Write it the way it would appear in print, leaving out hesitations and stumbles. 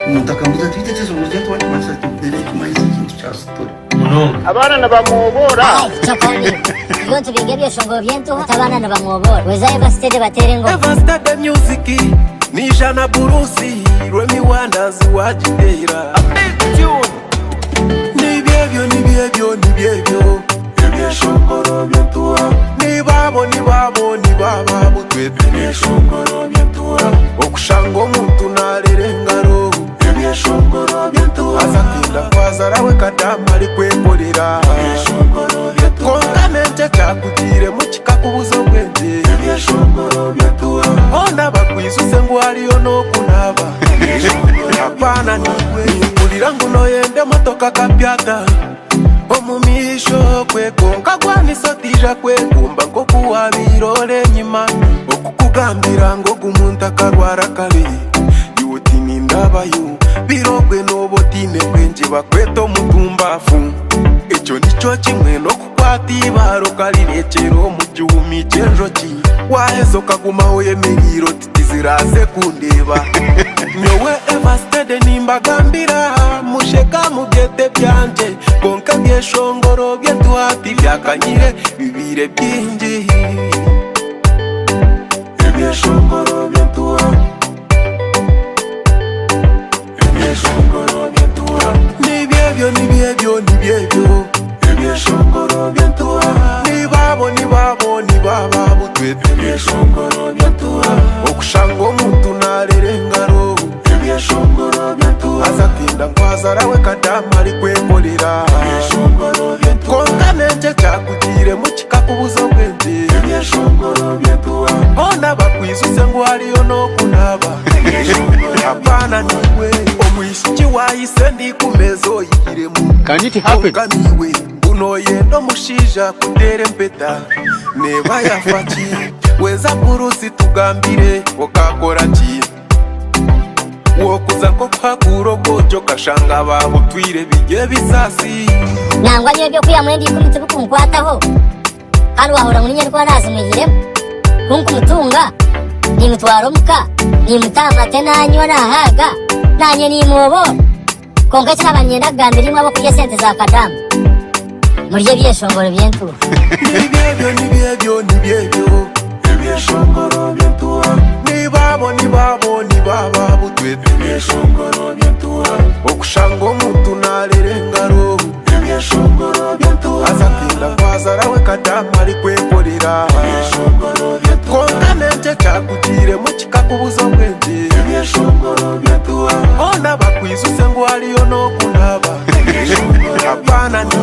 mutakambuza twitekerezo mu ryo twari masa tudereke mayizi kintu cha story muno abana nabamwobora chakandi iyo tubinge byeshongo byentu tabana nabamwobora weza Eva Stede batere ngo Eva Stede music ni jana burusi Remy Wonders wajidera ni biebyo ibyeshongoro byentuwa ni babo twete ibyeshongoro byentuwa okushango muntu narerengaro ibyeshongoro byentuwa azatinda kwazarawe kadama ari kwekorera ibyeshongoro byentuwa konkanente cyakugire mu kikakubuzo bwenge ibyeshongoro byentuwa onda bakwizuse ngo ariyo no kunaba hapana niwe ulira nguno yende motoka kapyata omumisho kweko kagwaniso tija kwekumba ngo kuwabirore nyima okukugambira ngo gumuntu akarwara kabiri yuwutini ndabayo birogwe n'obotine kwenje bakweto mutumbafu icyo nico kimwe no kukwata ibaro karirekero mu gihumi cy'enjoki wahezo kagumaho yemeriro titiziraze kundeba nyowe Eva Stede nimbagambira musheka mu byete byanje bonka byeshongoro byetuhati byakanyire bibire byingi ibyeshongoro byetuha ibyeshongoro byetuha nibyebyo ibyeshongoro byetuha ni babo twete ibyeshongoro byetuha okushango muntu narerengaro ibyeshongoro byetuha azatinda nkwazarawe kadama ari kwekorera ibyeshongoro byetuha konkanente cyakugire mu kikakubuzo bwenge ibyeshongoro byetuha onda bakwizuse ngo ariyo no kunaba hapana niwe omwisiki wahise ndi kumezo yigiremu can it happen kaniwe unoye no mushija kutere mpeta neba yafaki weza burusi tugambire okakora ki wokuza ko kwakuro gojo kashanga babo twire bige bisasi nangwa nyo byo kuyamwendi kumutse bukunkwataho hano wahora muri nyarwa nazi mwigiremo mutunga ni mutwaro muka ni mutamate nanywa nahaga nanye ni mwobo konga cyabanye ndagambirimo abo kujya sente za kadamu murye byeshongoro byentu nibyebyo ibyeshongoro byentuha ni babo twete ibyeshongoro byentuha okushango muntu narerengaro ibyeshongoro byentuha azatinda kwazarawe kadama ari kwekorera ibyeshongoro byentuha konkanente cyakugire mu kikakubuzo bwenge ibyeshongoro byentuha onda bakwizuse ngo ariyo no kunaba hapana ni